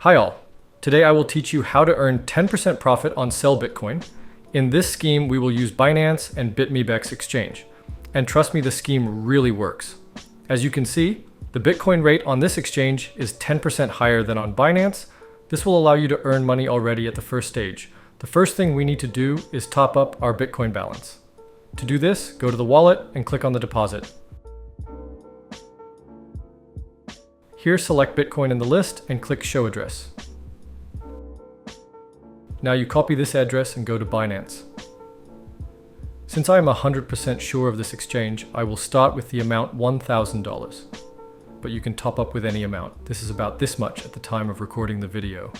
Hi all. Today I will teach you how to earn 10% profit on sell Bitcoin. In this scheme, we will use Binance and bitmebx exchange. And trust me, the scheme really works. As you can see, the Bitcoin rate on this exchange is 10% higher than on Binance. This will allow you to earn money already at the first stage. The first thing we need to do is top up our Bitcoin balance. To do this, go to the wallet and click on the deposit. Here, select Bitcoin in the list and click Show Address. Now you copy this address and go to Binance. Since I am 100% sure of this exchange, I will start with the amount $1,000. But you can top up with any amount. This is about this much at the time of recording the video.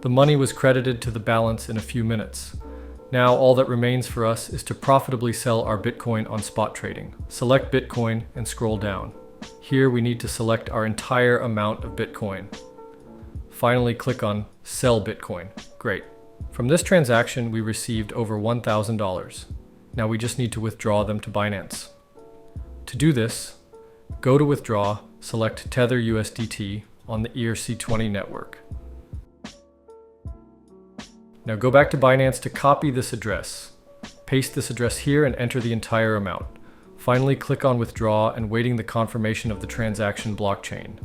The money was credited to the balance in a few minutes. Now all that remains for us is to profitably sell our Bitcoin on spot trading. Select Bitcoin and scroll down. Here we need to select our entire amount of Bitcoin. Finally click on Sell Bitcoin. Great. From this transaction we received over $1,000. Now we just need to withdraw them to Binance. To do this, go to Withdraw, select Tether USDT on the ERC20 network. Now go back to Binance to copy this address. Paste this address here and enter the entire amount. Finally, click on Withdraw and waiting the confirmation of the transaction blockchain.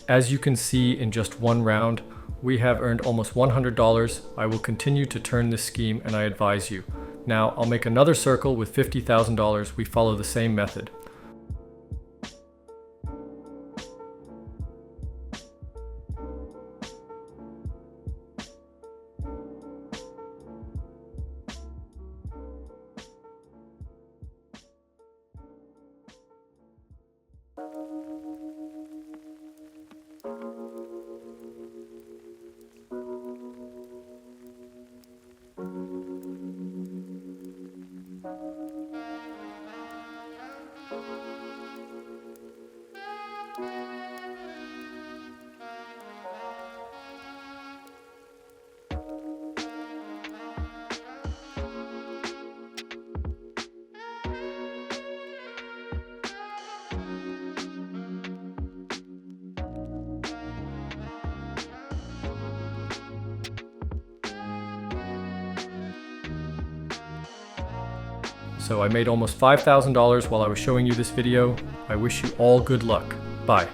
As you can see, in just one round, we have earned almost $100. I will continue to turn this scheme and I advise you. Now I'll make another circle with $50,000. We follow the same method. So I made almost $5,000 while I was showing you this video. I wish you all good luck. Bye.